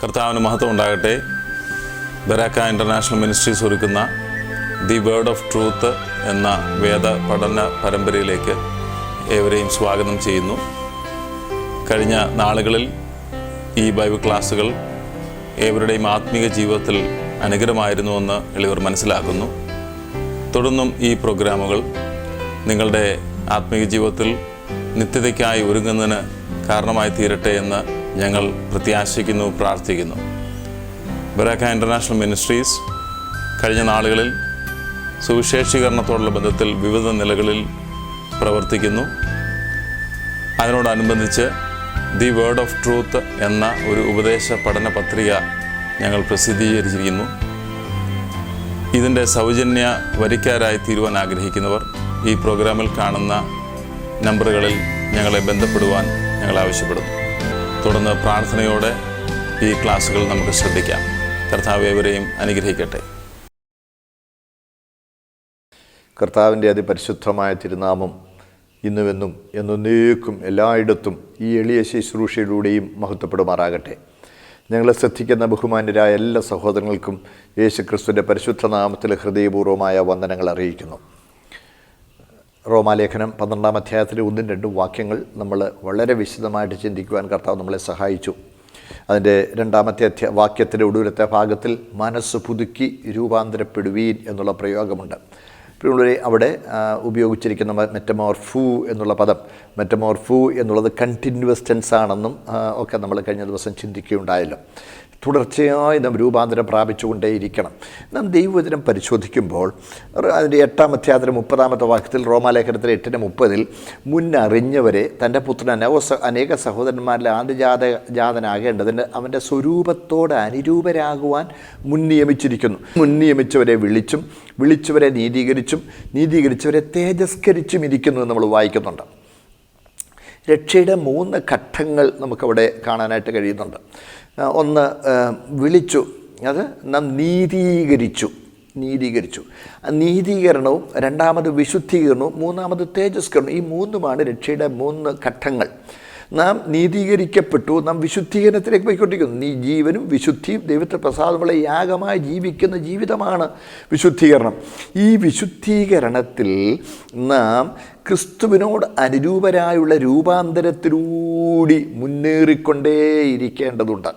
കർത്താവിന് മഹത്വം ഉണ്ടാകട്ടെ. ബരാക്ക ഇൻ്റർനാഷണൽ മിനിസ്ട്രീസ് ഒരുക്കുന്ന ദി വേർഡ് ഓഫ് ട്രൂത്ത് എന്ന വേദ പഠന പരമ്പരയിലേക്ക് ഏവരെയും സ്വാഗതം ചെയ്യുന്നു. കഴിഞ്ഞ നാളുകളിൽ ഈ ബൈബിൾ ക്ലാസ്സുകൾ ഏവരുടെയും ആത്മീക ജീവിതത്തിൽ അനുഗ്രഹമായിരുന്നുവെന്ന് എളിയവർ മനസ്സിലാക്കുന്നു. തുടർന്നും ഈ പ്രോഗ്രാമുകൾ നിങ്ങളുടെ ആത്മീക ജീവിതത്തിൽ നിത്യതയ്ക്കായി ഒരുങ്ങുന്നതിന് കാരണമായി തീരട്ടെ എന്ന് ഞങ്ങൾ പ്രത്യാശിക്കുന്നു, പ്രാർത്ഥിക്കുന്നു. ബരാക്ക ഇൻ്റർനാഷണൽ മിനിസ്ട്രീസ് കഴിഞ്ഞ നാളുകളിൽ സുവിശേഷീകരണത്തോടുള്ള ബന്ധത്തിൽ വിവിധ നിലകളിൽ പ്രവർത്തിക്കുന്നു. അതിനോടനുബന്ധിച്ച് ദി വേർഡ് ഓഫ് ട്രൂത്ത് എന്ന ഒരു ഉപദേശ പഠന പത്രിക ഞങ്ങൾ പ്രസിദ്ധീകരിച്ചിരിക്കുന്നു. ഇതിൻ്റെ സൗജന്യ വരിക്കാരായി തീരുവാൻ ആഗ്രഹിക്കുന്നവർ ഈ പ്രോഗ്രാമിൽ കാണുന്ന നമ്പറുകളിൽ ഞങ്ങളെ ബന്ധപ്പെടുവാൻ ഞങ്ങൾ ആവശ്യപ്പെടുന്നു. തുടർന്ന് പ്രാർത്ഥനയോടെ ഈ ക്ലാസ്സുകൾ നമുക്ക് ശ്രദ്ധിക്കാം. കർത്താവ് ഏവരെയും അനുഗ്രഹിക്കട്ടെ. കർത്താവിൻ്റെ അതിപരിശുദ്ധമായ തിരുനാമം ഇന്നുമെന്നും എന്നേക്കും എല്ലായിടത്തും ഈ എളിയ ശുശ്രൂഷയിലൂടെയും മഹത്വപ്പെടുമാറാകട്ടെ. ഞങ്ങളെ ശ്രദ്ധിക്കുന്ന ബഹുമാന്യരായ എല്ലാ സഹോദരങ്ങൾക്കും യേശുക്രിസ്തുവിൻ്റെ പരിശുദ്ധ നാമത്തിൽ ഹൃദയപൂർവ്വമായ വന്ദനങ്ങൾ അറിയിക്കുന്നു. റോമാലേഖനം 12-ാം അധ്യായത്തിലെ 1-2 വാക്യങ്ങൾ നമ്മൾ വളരെ വിശദമായിട്ട് ചിന്തിക്കുവാൻ കർത്താവ് നമ്മളെ സഹായിച്ചു. അതിൻ്റെ 2-ാമത്തെ വാക്യത്തിൻ്റെ ഒടുവിലത്തെ ഭാഗത്തിൽ മനസ്സ് പുതുക്കി രൂപാന്തരപ്പെടുവീൻ എന്നുള്ള പ്രയോഗമുണ്ട്. പിന്നെ അവിടെ ഉപയോഗിച്ചിരിക്കുന്ന മെറ്റമോർഫു എന്നുള്ള പദം, മെറ്റമോർഫു എന്നുള്ളത് കണ്ടിന്യൂവസ് ടെൻസ് ആണെന്നും ഒക്കെ നമ്മൾ കഴിഞ്ഞ ദിവസം ചിന്തിക്കുകയുണ്ടായല്ലോ. തുടർച്ചയായി നാം രൂപാന്തരം പ്രാപിച്ചുകൊണ്ടേയിരിക്കണം. നാം ദൈവവചനം പരിശോധിക്കുമ്പോൾ അതിൻ്റെ 8-ാം അധ്യായത്തിലെ 30-ാമത്തെ വാക്യത്തിൽ, റോമാലേഖനത്തിലെ 8:30 മുന്നറിഞ്ഞവരെ തൻ്റെ പുത്രൻ അനേക സഹോദരന്മാരിൽ ആദ്യജാതനാകേണ്ടതിന് അവൻ്റെ സ്വരൂപത്തോട് അനുരൂപരാകുവാൻ മുൻനിയമിച്ചിരിക്കുന്നു. മുൻനിയമിച്ചവരെ വിളിച്ചവരെ നീതീകരിച്ചവരെ തേജസ്കരിച്ചും ഇരിക്കുന്നു എന്ന് നമ്മൾ വായിക്കുന്നുണ്ട്. രക്ഷയുടെ 3 ഘട്ടങ്ങൾ നമുക്കവിടെ കാണാനായിട്ട് കഴിയുന്നുണ്ട്. ഒന്ന് വിളിച്ചു, അത് നാം നീതീകരിച്ചു. നീതീകരണവും, രണ്ടാമത് വിശുദ്ധീകരണവും, മൂന്നാമത് തേജസ്കരണവും. ഈ 3 രക്ഷയുടെ 3 ഘട്ടങ്ങൾ. നാം നീതീകരിക്കപ്പെട്ടു, നാം വിശുദ്ധീകരണത്തിലേക്ക് പോയിക്കൊണ്ടിരിക്കുന്നു. ജീവനും വിശുദ്ധിയും ദൈവത്തെ പ്രസാദമുള്ള യാഗമായി ജീവിക്കുന്ന ജീവിതമാണ് വിശുദ്ധീകരണം. ഈ വിശുദ്ധീകരണത്തിൽ നാം ക്രിസ്തുവിനോട് അനുരൂപരായുള്ള രൂപാന്തരത്തിലൂടി മുന്നേറിക്കൊണ്ടേയിരിക്കേണ്ടതുണ്ട്.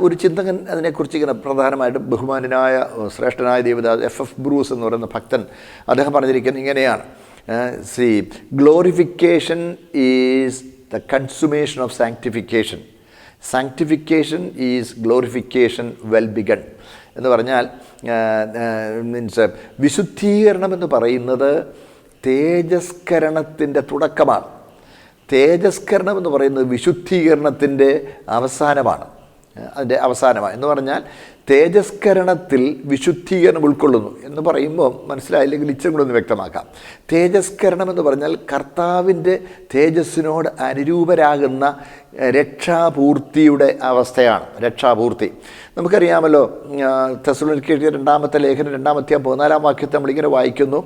ഒരു ചിന്തകൻ അതിനെക്കുറിച്ച് ഇങ്ങനെ പ്രധാനമായിട്ടും ബഹുമാനായ ശ്രേഷ്ഠനായ ദേവദാസ് F.F. ബ്രൂസ് എന്ന് പറയുന്ന ഭക്തൻ, അദ്ദേഹം പറഞ്ഞിരിക്കുന്നത് ഇങ്ങനെയാണ്: glorification is the consummation of sanctification. Sanctification is glorification well begun. എന്ന് പറഞ്ഞാൽ മീൻസ് വിശുദ്ധീകരണം എന്ന് പറയുന്നത് തേജസ്കരണത്തിൻ്റെ തുടക്കമാണ്. തേജസ്കരണം എന്ന് പറയുന്നത് വിശുദ്ധീകരണത്തിൻ്റെ അവസാനമാണ്. അതിൻ്റെ അവസാനമാണ് എന്ന് പറഞ്ഞാൽ തേജസ്കരണത്തിൽ വിശുദ്ധീകരണം ഉൾക്കൊള്ളുന്നു എന്ന് പറയുമ്പോൾ മനസ്സിലായില്ലെങ്കിൽ ഇച്ചിരി കൂടെ ഒന്ന് വ്യക്തമാക്കാം. തേജസ്കരണം എന്ന് പറഞ്ഞാൽ കർത്താവിൻ്റെ തേജസ്സിനോട് അനുരൂപരാകുന്ന രക്ഷാപൂർത്തിയുടെ അവസ്ഥയാണ്. രക്ഷാപൂർത്തി നമുക്കറിയാമല്ലോ. തെസ്സലോനിക്കർ 2-ാമത്തെ ലേഖനം 2-ാം അധ്യായം 14-ാം വാക്യത്തെ നമ്മളിങ്ങനെ വായിക്കുന്നു: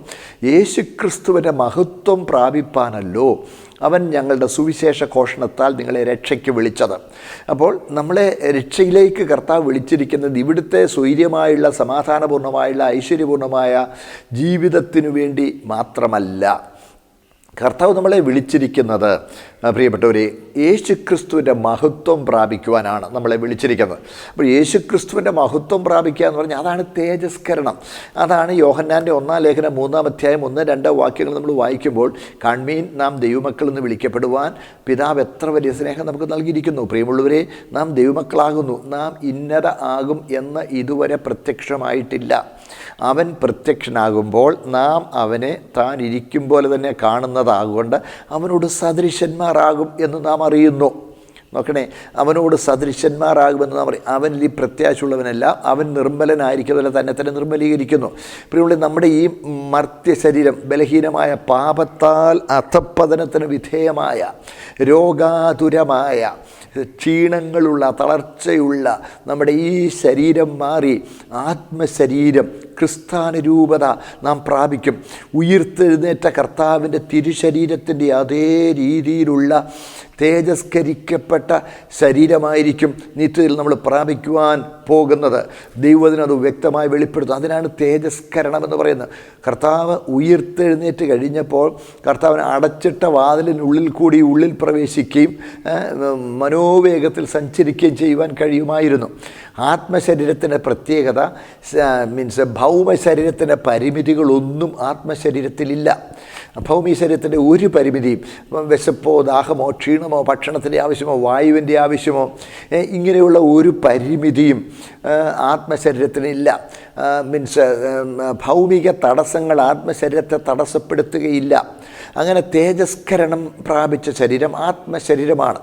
യേശുക്രിസ്തുവിൻ്റെ മഹത്വം പ്രാപിപ്പാനല്ലോ അവൻ ഞങ്ങളുടെ സുവിശേഷ ഘോഷണത്താൽ നിങ്ങളെ രക്ഷയ്ക്ക് വിളിച്ചത്. അപ്പോൾ നമ്മളെ രക്ഷയിലേക്ക് കർത്താവ് വിളിച്ചിരിക്കുന്നത് ഇവിടുത്തെ സ്വൈര്യമായുള്ള, സമാധാനപൂർണ്ണമായുള്ള, ഐശ്വര്യപൂർണ്ണമായ ജീവിതത്തിനു വേണ്ടി മാത്രമല്ല. കർത്താവ് നമ്മളെ വിളിച്ചിരിക്കുന്നത്, പ്രിയപ്പെട്ടവരെ, യേശുക്രിസ്തുവിൻ്റെ മഹത്വം പ്രാപിക്കുവാനാണ് നമ്മളെ വിളിച്ചിരിക്കുന്നത്. അപ്പോൾ യേശുക്രിസ്തുവിൻ്റെ മഹത്വം പ്രാപിക്കുക എന്ന് പറഞ്ഞാൽ അതാണ് തേജസ്കരണം. അതാണ് യോഹന്നാൻ്റെ 1-ാം ലേഖനം 3-ാം അധ്യായം 1-2 വാക്യങ്ങൾ നമ്മൾ വായിക്കുമ്പോൾ, കാൺമീൻ നാം ദൈവമക്കൾ എന്ന് വിളിക്കപ്പെടുവാൻ പിതാവ് എത്ര വലിയ സ്നേഹം നമുക്ക് നൽകിയിരിക്കുന്നു. പ്രിയമുള്ളവരെ, നാം ദൈവമക്കളാകുന്നു. നാം ഇന്നത ആകും എന്ന് ഇതുവരെ പ്രത്യക്ഷമായിട്ടില്ല. അവൻ പ്രത്യക്ഷനാകുമ്പോൾ നാം അവനെ താൻ ഇരിക്കും പോലെ തന്നെ കാണുന്നതാകൊണ്ട് അവനോട് സദൃശന്മാരാകും എന്ന് നാം അറിയുന്നു. നോക്കണേ, അവനോട് സദൃശന്മാരാകുമെന്ന് നാം പറയും. അവനിൽ ഈ പ്രത്യാശയുള്ളവനല്ല, അവൻ നിർമ്മലനായിരിക്കുന്നതല്ല, തന്നെ നിർമ്മലീകരിക്കുന്നു. പ്രിയമുള്ളവരെ, നമ്മുടെ ഈ മർത്യ ശരീരം ബലഹീനമായ, പാപത്താൽ അധപ്പതനത്തിന് വിധേയമായ, രോഗാതുരമായ, ക്ഷീണങ്ങളുള്ള, തളർച്ചയുള്ള നമ്മുടെ ഈ ശരീരം മാറി ആത്മശരീരം ക്രിസ്താനുരൂപത നാം പ്രാപിക്കും. ഉയിർത്തെഴുന്നേറ്റ കർത്താവിൻ്റെ തിരുശരീരത്തിൻ്റെ അതേ രീതിയിലുള്ള തേജസ്കരിക്കപ്പെട്ട ശരീരമായിരിക്കും നിത്യത്തിൽ നമ്മൾ പ്രാപിക്കുവാൻ പോകുന്നത്. ദൈവത്തിന് അത് വ്യക്തമായി വെളിപ്പെടുത്തും. അതിനാണ് തേജസ്കരണം എന്ന് പറയുന്നത്. കർത്താവ് ഉയിർത്തെഴുന്നേറ്റ് കഴിഞ്ഞപ്പോൾ കർത്താവിന് അടച്ചിട്ട വാതിലിനുള്ളിൽ കൂടി ഉള്ളിൽ പ്രവേശിക്കുകയും മനോവേഗത്തിൽ സഞ്ചരിക്കുകയും ചെയ്യുവാൻ കഴിയുമായിരുന്നു. ആത്മശരീരത്തിൻ്റെ പ്രത്യേകത മീൻസ് ഭൗമശരീരത്തിൻ്റെ പരിമിതികളൊന്നും ആത്മശരീരത്തിലില്ല. ഭൗമിക ശരീരത്തിൻ്റെ ഒരു പരിമിതിയും, വിശപ്പോ ദാഹമോ ക്ഷീണമോ ഭക്ഷണത്തിൻ്റെ ആവശ്യമോ വായുവിൻ്റെ ആവശ്യമോ ഇങ്ങനെയുള്ള ഒരു പരിമിതിയും ആത്മശരീരത്തിനില്ല. മീൻസ് ഭൗമിക തടസ്സങ്ങൾ ആത്മശരീരത്തെ തടസ്സപ്പെടുത്തുകയില്ല. അങ്ങനെ തേജസ്കരണം പ്രാപിച്ച ശരീരം ആത്മശരീരമാണ്.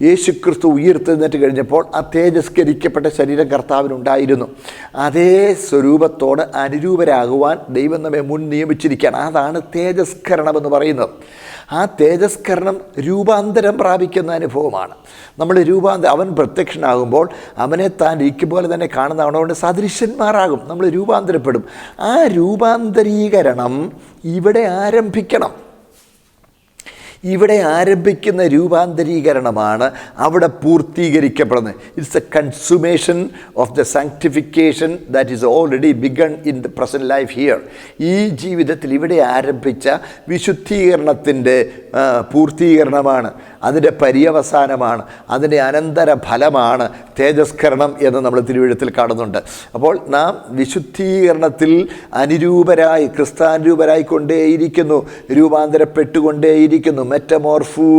യേശുക്രിസ്തു ഉയിർത്തെഴുന്നേറ്റ് കഴിഞ്ഞപ്പോൾ ആ തേജസ്കരിക്കപ്പെട്ട ശരീരം കർത്താവിനുണ്ടായിരുന്നു. അതേ സ്വരൂപത്തോട് അനുരൂപരാകുവാൻ ദൈവം നമ്മെ മുൻ നിയമിച്ചിരിക്കുകയാണ്. അതാണ് തേജസ്കരണം എന്ന് പറയുന്നത്. ആ തേജസ്കരണം രൂപാന്തരം പ്രാപിക്കുന്ന അനുഭവമാണ്. നമ്മൾ അവൻ പ്രത്യക്ഷനാകുമ്പോൾ അവനെ താൻ ഇരിക്കും പോലെ തന്നെ കാണുന്ന അവനോട് സദൃശന്മാരാകും. നമ്മൾ രൂപാന്തരപ്പെടും. ആ രൂപാന്തരീകരണം ഇവിടെ ആരംഭിക്കണം. ഇവിടെ ആരംഭിക്കുന്ന രൂപാന്തരീകരണമാണ് അവിടെ പൂർത്തീകരിക്കപ്പെടുന്നത്. It's a consummation of the sanctification that is already begun in the present life here. ഈ ജീവിതത്തിൽ ഇവിടെ ആരംഭിച്ച വിശുദ്ധീകരണത്തിൻ്റെ പൂർത്തീകരണമാണ്, അതിൻ്റെ പര്യവസാനമാണ്, അതിൻ്റെ അനന്തര ഫലമാണ് തേജസ്കരണം എന്ന് നമ്മൾ തിരുവെഴുത്തിൽ കാണുന്നുണ്ട്. അപ്പോൾ നാം വിശുദ്ധീകരണത്തിൽ അനുരൂപരായി ക്രിസ്താനുരൂപരായിക്കൊണ്ടേയിരിക്കുന്നു, രൂപാന്തരപ്പെട്ടുകൊണ്ടേയിരിക്കുന്നു, മെറ്റമോർഫൂ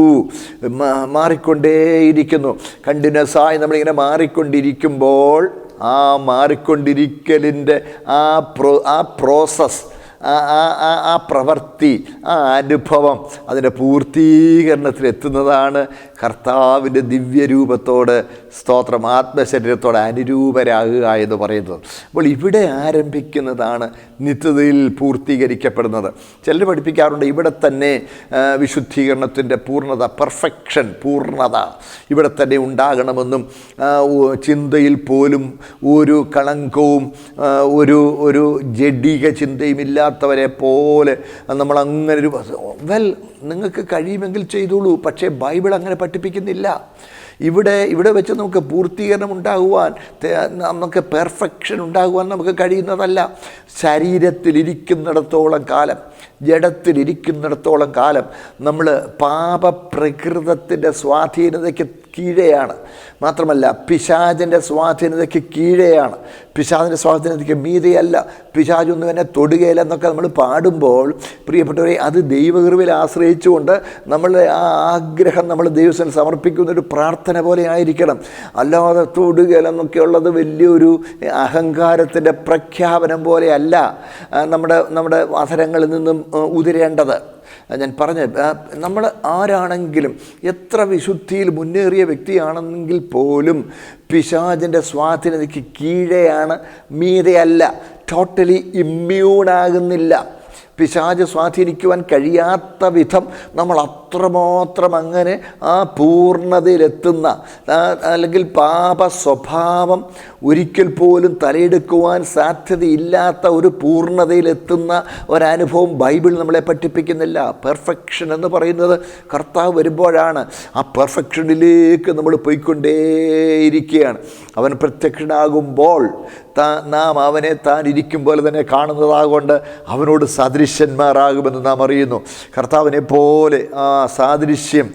മാറിക്കൊണ്ടേയിരിക്കുന്നു. കണ്ടിന്യൂസ് ആയി നമ്മളിങ്ങനെ മാറിക്കൊണ്ടിരിക്കുമ്പോൾ ആ മാറിക്കൊണ്ടിരിക്കലിൻ്റെ ആ പ്രോസസ്, ആ പ്രവൃത്തി, ആ അനുഭവം അതിൻ്റെ പൂർത്തീകരണത്തിലെത്തുന്നതാണ് കർത്താവിൻ്റെ ദിവ്യരൂപത്തോട് സ്തോത്രം ആത്മശരീരത്തോട് അനുരൂപരാകുക എന്ന് പറയുന്നത്. അപ്പോൾ ഇവിടെ ആരംഭിക്കുന്നതാണ് നിത്യതയിൽ പൂർത്തീകരിക്കപ്പെടുന്നത്. ചിലർ പഠിപ്പിക്കാറുണ്ട് ഇവിടെ തന്നെ വിശുദ്ധീകരണത്തിൻ്റെ പൂർണ്ണത, പെർഫെക്ഷൻ, പൂർണ്ണത ഇവിടെ തന്നെ ഉണ്ടാകണമെന്നും ചിന്തയിൽ പോലും ഒരു കളങ്കവും ഒരു ജഡിക ചിന്തയും ഇല്ലാത്തവരെ പോലെ നമ്മളങ്ങനെ ഒരു നിങ്ങൾക്ക് കഴിയുമെങ്കിൽ ചെയ്തോളൂ. പക്ഷേ ബൈബിൾ അങ്ങനെ പഠിപ്പിക്കുന്നില്ല. ഇവിടെ വെച്ച് നമുക്ക് പൂർത്തീകരണം ഉണ്ടാകുവാൻ, നമുക്ക് പെർഫെക്ഷൻ ഉണ്ടാകുവാൻ നമുക്ക് കഴിയുന്നതല്ല. ശരീരത്തിലിരിക്കുന്നിടത്തോളം കാലം, ജഡത്തിലിരിക്കുന്നിടത്തോളം കാലം നമ്മൾ പാപപ്രകൃതത്തിൻ്റെ സ്വാധീനതയ്ക്ക് കീഴെയാണ്. മാത്രമല്ല പിശാചിൻ്റെ സ്വാധീനതയ്ക്ക് കീഴെയാണ്. പിശാചിൻ്റെ സ്വാധീനതയ്ക്ക് മീതെയല്ല. പിശാചൊന്നും എന്നെ തൊടുകയില്ലെന്നൊക്കെ നമ്മൾ പാടുമ്പോൾ പ്രിയപ്പെട്ടവരെ, അത് ദൈവകൃപയിൽ ആശ്രയിച്ചുകൊണ്ട് നമ്മളുടെ ആ ആഗ്രഹം നമ്മൾ ദൈവത്തിന് സമർപ്പിക്കുന്നൊരു പ്രാർത്ഥന പോലെ ആയിരിക്കണം. അല്ലാതെ തൊടുകയില്ലെന്നൊക്കെയുള്ളത് വലിയൊരു അഹങ്കാരത്തിൻ്റെ പ്രഖ്യാപനം പോലെയല്ല നമ്മുടെ അധരങ്ങളിൽ നിന്നും ഉതിരേണ്ടത്. ഞാൻ പറഞ്ഞ നമ്മൾ ആരാണെങ്കിലും എത്ര വിശുദ്ധിയിൽ മുന്നേറിയ വ്യക്തിയാണെങ്കിൽ പോലും പിശാചിൻ്റെ സ്വാധീനതയ്ക്ക് കീഴെയാണ്, മീതെയല്ല. ടോട്ടലി ഇമ്മ്യൂണാകുന്നില്ല. പിശാച് സ്വാധീനിക്കുവാൻ കഴിയാത്ത വിധം നമ്മൾ അത്രമാത്രം അങ്ങനെ ആ പൂർണ്ണതയിലെത്തുന്ന, അല്ലെങ്കിൽ പാപ സ്വഭാവം ഒരിക്കൽ പോലും തലയെടുക്കുവാൻ സാധ്യതയില്ലാത്ത ഒരു പൂർണ്ണതയിലെത്തുന്ന ഒരനുഭവം ബൈബിൾ നമ്മളെ പഠിപ്പിക്കുന്നില്ല. പെർഫെക്ഷൻ എന്ന് പറയുന്നത് കർത്താവ് വരുമ്പോഴാണ്. ആ പെർഫെക്ഷനിലേക്ക് നമ്മൾ പോയിക്കൊണ്ടേയിരിക്കുകയാണ്. അവൻ പ്രത്യക്ഷനാകുമ്പോൾ നാം അവനെ താൻ ഇരിക്കും പോലെ തന്നെ കാണുന്നതാകൊണ്ട് അവനോട് സാദൃശ്യന്മാരാകുമെന്ന് നാം അറിയുന്നു. കർത്താവിനെ പോലെ ആ സാദൃശ്യം,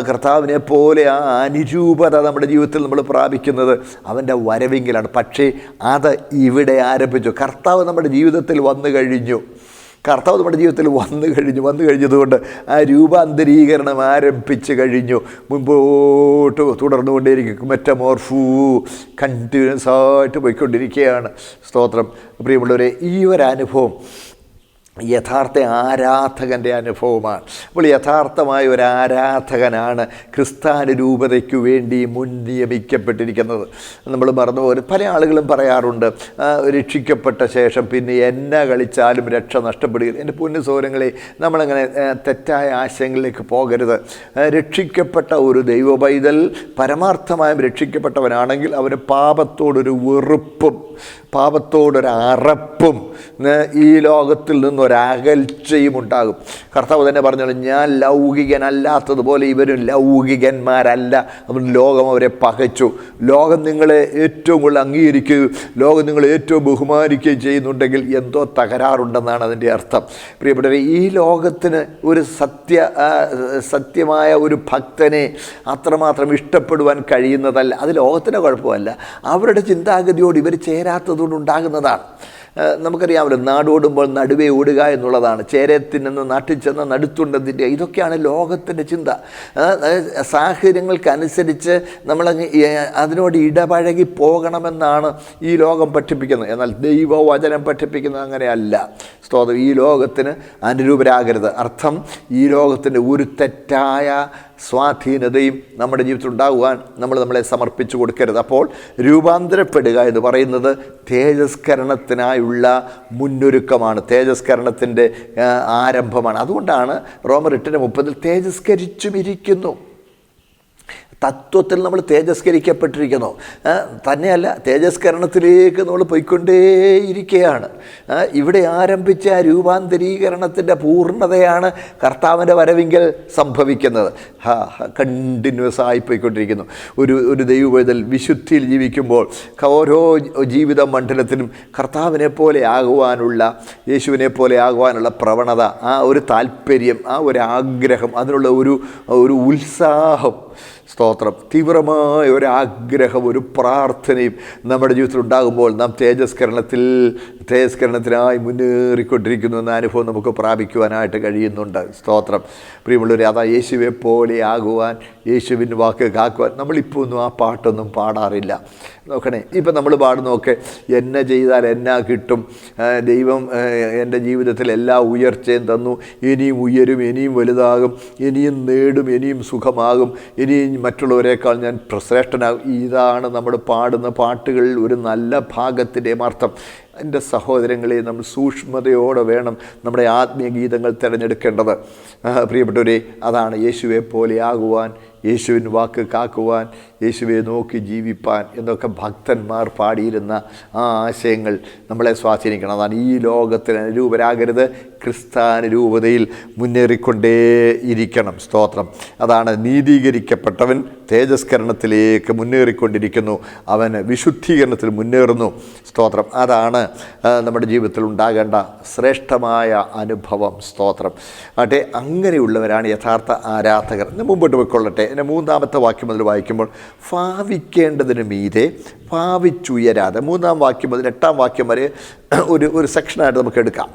കർത്താവിനെ പോലെ ആ അനുരൂപത നമ്മുടെ ജീവിതത്തിൽ നമ്മൾ പ്രാപിക്കുന്നത് അവൻ്റെ വരവെങ്കിലാണ്. പക്ഷേ അത് ഇവിടെ ആരംഭിച്ചു. കർത്താവ് നമ്മുടെ ജീവിതത്തിൽ വന്നു കഴിഞ്ഞു. വന്നു കഴിഞ്ഞതുകൊണ്ട് ആ രൂപാന്തരീകരണം ആരംഭിച്ച് കഴിഞ്ഞു. മുമ്പോട്ട് തുടർന്നുകൊണ്ടേയിരിക്കും. മെറ്റമോർഫൂ കണ്ടിന്യൂസ് ആയിട്ട് പോയിക്കൊണ്ടിരിക്കുകയാണ്. സ്തോത്രം. പ്രിയമുള്ളവരെ, ഈ ഒരു അനുഭവം യഥാർത്ഥ ആരാധകൻ്റെ അനുഭവമാണ്. അപ്പോൾ യഥാർത്ഥമായ ഒരു ആരാധകനാണ് ക്രിസ്ത്യാനുരൂപതയ്ക്കു വേണ്ടി മുൻ നിയമിക്കപ്പെട്ടിരിക്കുന്നത്. നമ്മൾ മറന്നുപോലും പല ആളുകളും പറയാറുണ്ട്, രക്ഷിക്കപ്പെട്ട ശേഷം പിന്നെ എന്നെ കളിച്ചാലും രക്ഷ നഷ്ടപ്പെടുകയില്ല. എൻ്റെ പൊന്നു സഹോദരങ്ങളെ, നമ്മളങ്ങനെ തെറ്റായ ആശയങ്ങളിലേക്ക് പോകരുത്. രക്ഷിക്കപ്പെട്ട ഒരു ദൈവ പൈതൽ പരമാർത്ഥമായും രക്ഷിക്കപ്പെട്ടവനാണെങ്കിൽ അവന് പാപത്തോടൊരു വെറുപ്പും പാപത്തോടൊരു അറപ്പും ഈ ലോകത്തിൽ നിന്നൊരകൽച്ചയും ഉണ്ടാകും. കർത്താവ് തന്നെ പറഞ്ഞോളൂ, ഞാൻ ലൗകികനല്ലാത്തതുപോലെ ഇവരും ലൗകികന്മാരല്ല. അവൻ ലോകം അവരെ പകച്ചു. ലോകം നിങ്ങളെ ഏറ്റവും കൂടുതൽ അംഗീകരിക്കുകയും ലോകം നിങ്ങളെ ഏറ്റവും ബഹുമാനിക്കുകയും ചെയ്യുന്നുണ്ടെങ്കിൽ എന്തോ തകരാറുണ്ടെന്നാണ് അതിൻ്റെ അർത്ഥം. പ്രിയപ്പെട്ടവരെ, ഈ ലോകത്തിന് ഒരു സത്യമായ ഒരു ഭക്തനെ അത്രമാത്രം ഇഷ്ടപ്പെടുവാൻ കഴിയുന്നതല്ല. അത് ലോകത്തിൻ്റെ കുഴപ്പമല്ല, അവരുടെ ചിന്താഗതിയോട് ഇവർ ചേരാത്തതുകൊണ്ട് ഉണ്ടാകുന്നതാണ്. നമുക്കറിയാമല്ലോ, നാടോടുമ്പോൾ നടുവേ ഓടുക എന്നുള്ളതാണ്. ചേരത്തിൽ നിന്ന് നാട്ടിൽ ചെന്ന നടുത്തുണ്ടെന്നിൻ്റെ ഇതൊക്കെയാണ് ലോകത്തിൻ്റെ ചിന്ത. സാഹചര്യങ്ങൾക്കനുസരിച്ച് നമ്മളങ്ങ് അതിനോട് ഇടപഴകി പോകണമെന്നാണ് ഈ ലോകം പഠിപ്പിക്കുന്നത്. എന്നാൽ ദൈവവചനം പഠിപ്പിക്കുന്നത് അങ്ങനെയല്ല. സ്തോത്രം. ഈ ലോകത്തിന് അനുരൂപരാകരുത്. അർത്ഥം, ഈ ലോകത്തിൻ്റെ ഒരു തെറ്റായ സ്വാധീനതയും നമ്മുടെ ജീവിതത്തിൽ ഉണ്ടാകുവാൻ നമ്മളെ സമർപ്പിച്ചു കൊടുക്കരുത്. അപ്പോൾ രൂപാന്തരപ്പെടുക എന്ന് പറയുന്നത് തേജസ്കരണത്തിനായുള്ള മുന്നൊരുക്കമാണ്, തേജസ്കരണത്തിൻ്റെ ആരംഭമാണ്. അതുകൊണ്ടാണ് റോമർ 8:30 തേജസ്കരിച്ചും ഇരിക്കുന്നു. തത്വത്തിൽ നമ്മൾ തേജസ്കരിക്കപ്പെട്ടിരിക്കുന്നു. തന്നെയല്ല, തേജസ്കരണത്തിലേക്ക് നമ്മൾ പോയിക്കൊണ്ടേയിരിക്കുകയാണ്. ഇവിടെ ആരംഭിച്ച രൂപാന്തരീകരണത്തിൻ്റെ പൂർണ്ണതയാണ് കർത്താവിൻ്റെ വരവിങ്കൽ സംഭവിക്കുന്നത്. കണ്ടിന്യൂസ് ആയി പോയിക്കൊണ്ടിരിക്കുന്നു. ഒരു ദൈവപൈതൽ വിശുദ്ധിയിൽ ജീവിക്കുമ്പോൾ ഓരോ ജീവിത മണ്ഡലത്തിലും കർത്താവിനെ പോലെ ആകുവാനുള്ള, യേശുവിനെ പോലെ ആകുവാനുള്ള പ്രവണത, ആ ഒരു താല്പര്യം, ആ ഒരു ആഗ്രഹം, അതിനുള്ള ഒരു ഉത്സാഹം, സ്തോത്രം, തീവ്രമായ ഒരാഗ്രഹം, ഒരു പ്രാർത്ഥനയും നമ്മുടെ ജീവിതത്തിൽ ഉണ്ടാകുമ്പോൾ നാം തേജസ്കരണത്തിനായി മുന്നേറിക്കൊണ്ടിരിക്കുന്നു എന്ന അനുഭവം നമുക്ക് പ്രാപിക്കുവാനായിട്ട് കഴിയുന്നുണ്ട്. സ്തോത്രം. പ്രിയമുള്ളവരെ, അതാ യേശുവെ പോലെ ആകുവാൻ, യേശുവിൻ്റെ വാക്ക് കാക്കുവാൻ. നമ്മളിപ്പോൾ ഒന്നും ആ പാട്ടൊന്നും പാടാറില്ല. നോക്കണേ, ഇപ്പം നമ്മൾ പാടുന്നൊക്കെ എന്നെ ചെയ്താൽ എന്നാ കിട്ടും, ദൈവം എൻ്റെ ജീവിതത്തിൽ എല്ലാ ഉയർച്ചയും തന്നു, ഇനിയും ഉയരും, ഇനിയും വലുതാകും, ഇനിയും നേടും, ഇനിയും സുഖമാകും, ഇനിയും മറ്റുള്ളവരെക്കാൾ ഞാൻ ശ്രേഷ്ഠനാകും. ഇതാണ് നമ്മൾ പാടുന്ന പാട്ടുകളിൽ ഒരു നല്ല ഭാഗത്തിൻ്റെയും അർത്ഥം. എൻ്റെ സഹോദരങ്ങളെ, നമ്മൾ സൂക്ഷ്മതയോടെ വേണം നമ്മുടെ ആത്മീയ ഗീതങ്ങൾ തിരഞ്ഞെടുക്കേണ്ടത്. പ്രിയപ്പെട്ടവരെ, അതാണ് യേശുവെ പോലെ ആകുവാൻ, യേശുവിൻ്റെ വാക്ക് കാക്കുവാൻ, യേശുവെ നോക്കി ജീവിപ്പാൻ എന്നൊക്കെ ഭക്തന്മാർ പാടിയിരുന്ന ആ ആശയങ്ങൾ നമ്മളെ സ്വാധീനിക്കണം. അതാണ് ഈ ലോകത്തിന് അനുരൂപരാകരുത്, ക്രിസ്ത്യാനുരൂപതയിൽ മുന്നേറിക്കൊണ്ടേയിരിക്കണം. സ്തോത്രം. അതാണ് നീതീകരിക്കപ്പെട്ടവൻ തേജസ്കരണത്തിലേക്ക് മുന്നേറിക്കൊണ്ടിരിക്കുന്നു, അവൻ വിശുദ്ധീകരണത്തിൽ മുന്നേറുന്നു. സ്തോത്രം. അതാണ് നമ്മുടെ ജീവിതത്തിൽ ഉണ്ടാകേണ്ട ശ്രേഷ്ഠമായ അനുഭവം. സ്തോത്രം. ആട്ടെ, അങ്ങനെയുള്ളവരാണ് യഥാർത്ഥ ആരാധകർ. മുമ്പോട്ട് പോയിക്കൊള്ളട്ടെ. എൻ്റെ 3-ാമത്തെ വാക്യം മുതൽ വായിക്കുമ്പോൾ, ഭാവിക്കേണ്ടതിന് മീതെ ഭാവിച്ചുയരാതെ, 3-ാം വാക്യം മുതൽ 8-ാം വാക്യം വരെ ഒരു സെക്ഷനായിട്ട് നമുക്ക് എടുക്കാം.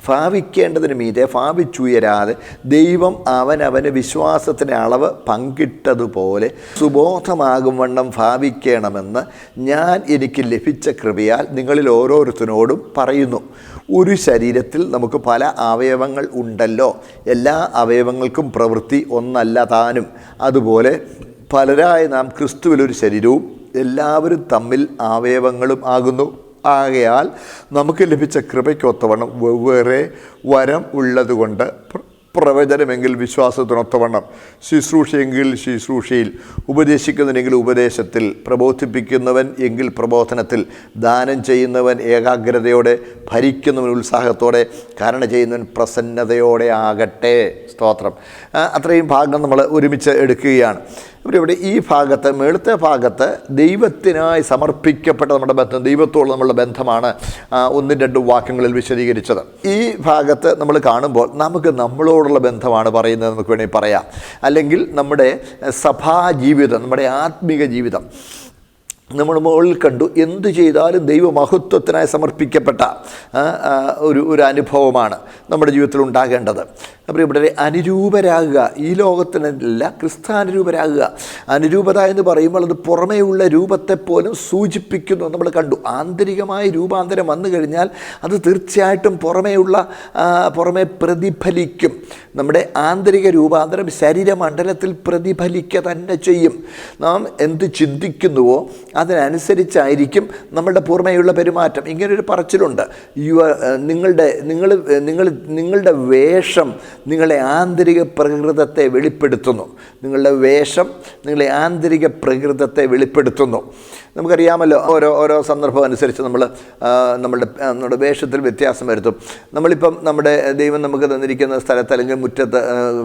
ഭാവിക്കേണ്ടതിന് മീതെ ഭാവിച്ചുയരാതെ ദൈവം അവനവന് വിശ്വാസത്തിൻ്റെ അളവ് പങ്കിട്ടതുപോലെ സുബോധമാകും വണ്ണം ഭാവിക്കണമെന്ന് ഞാൻ എനിക്ക് ലഭിച്ച കൃപയാൽ നിങ്ങളിൽ ഓരോരുത്തരോടും പറയുന്നു. ഒരു ശരീരത്തിൽ നമുക്ക് പല അവയവങ്ങൾ ഉണ്ടല്ലോ, എല്ലാ അവയവങ്ങൾക്കും പ്രവൃത്തി ഒന്നല്ല താനും. അതുപോലെ പലരായ നാം ക്രിസ്തുവിലൊരു ശരീരവും എല്ലാവരും തമ്മിൽ അവയവങ്ങളും ആകുന്നു. ആകയാൽ നമുക്ക് ലഭിച്ച കൃപയ്ക്കൊത്തവണ്ണം വെവ്വേറെ വരം ഉള്ളതുകൊണ്ട് പ്രവചനമെങ്കിൽ വിശ്വാസത്തിനൊത്തവണ്ണം, ശുശ്രൂഷയെങ്കിൽ ശുശ്രൂഷയിൽ, ഉപദേശിക്കുന്നവനെങ്കിൽ ഉപദേശത്തിൽ, പ്രബോധിപ്പിക്കുന്നവൻ എങ്കിൽ പ്രബോധനത്തിൽ, ദാനം ചെയ്യുന്നവൻ ഏകാഗ്രതയോടെ, ഭരിക്കുന്നവൻ ഉത്സാഹത്തോടെ, കരുണ ചെയ്യുന്നവൻ പ്രസന്നതയോടെ ആകട്ടെ. സ്തോത്രം. അത്രയും ഭാഗം നമ്മൾ ഒരുമിച്ച് എടുക്കുകയാണ്. ഇവിടെ ഈ ഭാഗത്ത്, മേളത്തെ ഭാഗത്ത് ദൈവത്തിനായി സമർപ്പിക്കപ്പെട്ട നമ്മുടെ ബന്ധം, ദൈവത്തോട് നമ്മളുടെ ബന്ധമാണ് 1-2 വാക്യങ്ങളിൽ വിശദീകരിച്ചത്. ഈ ഭാഗത്ത് നമ്മൾ കാണുമ്പോൾ നമുക്ക് നമ്മളോടുള്ള ബന്ധമാണ് പറയുന്നത് നമുക്ക് വേണമെങ്കിൽ പറയാം. അല്ലെങ്കിൽ നമ്മുടെ സഭാജീവിതം, നമ്മുടെ ആത്മീക ജീവിതം നമ്മൾ മുകളിൽ കണ്ടു. എന്തു ചെയ്താലും ദൈവമഹത്വത്തിനായി സമർപ്പിക്കപ്പെട്ട ഒരു അനുഭവമാണ് നമ്മുടെ ജീവിതത്തിൽ ഉണ്ടാകേണ്ടത്. പ്രിയപ്പെട്ടവരെ, അനുരൂപരാകുക. ഈ ലോകത്തിനല്ല, ക്രിസ്താനുരൂപരാകുക. അനുരൂപത എന്ന് പറയുമ്പോൾ അത് പുറമേയുള്ള രൂപത്തെപ്പോലും സൂചിപ്പിക്കുന്നു. നമ്മൾ കണ്ടു, ആന്തരികമായ രൂപാന്തരം വന്നു കഴിഞ്ഞാൽ അത് തീർച്ചയായിട്ടും പുറമേ പ്രതിഫലിക്കും. നമ്മുടെ ആന്തരിക രൂപാന്തരം ശരീരമണ്ഡലത്തിൽ പ്രതിഫലിക്കുക തന്നെ ചെയ്യും. നാം എന്ത് ചിന്തിക്കുന്നുവോ അതിനനുസരിച്ചായിരിക്കും നമ്മളുടെ പുറമേയുള്ള പെരുമാറ്റം. ഇങ്ങനൊരു പറച്ചിലുണ്ട്, നിങ്ങളുടെ വേഷം നിങ്ങളുടെ ആന്തരിക പ്രകൃതത്തെ വെളിപ്പെടുത്തുന്നു. നിങ്ങളുടെ വേഷം നിങ്ങളുടെ ആന്തരിക പ്രകൃതത്തെ വെളിപ്പെടുത്തുന്നു. നമുക്കറിയാമല്ലോ, ഓരോ സന്ദർഭം അനുസരിച്ച് നമ്മുടെ വേഷത്തിൽ വ്യത്യാസം വരുത്തും. നമ്മളിപ്പം നമ്മുടെ ദൈവം നമുക്ക് തന്നിരിക്കുന്ന സ്ഥലത്ത് അല്ലെങ്കിൽ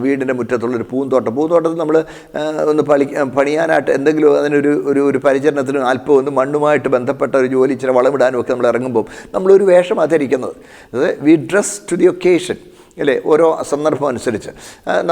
വീടിൻ്റെ മുറ്റത്തുള്ളൊരു പൂന്തോട്ടത്തിൽ നമ്മൾ ഒന്ന് പണിയാനായിട്ട് എന്തെങ്കിലും അതിനൊരു പരിചരണത്തിനും അല്പം ഒന്ന് മണ്ണുമായിട്ട് ബന്ധപ്പെട്ട ഒരു ജോലി ഇച്ചിരി വളമിടാനും ഒക്കെ നമ്മൾ ഇറങ്ങുമ്പോൾ നമ്മളൊരു വേഷം ധരിക്കുന്നത്. അത് we dress to the occasion അല്ലേ, ഓരോ സന്ദർഭം അനുസരിച്ച്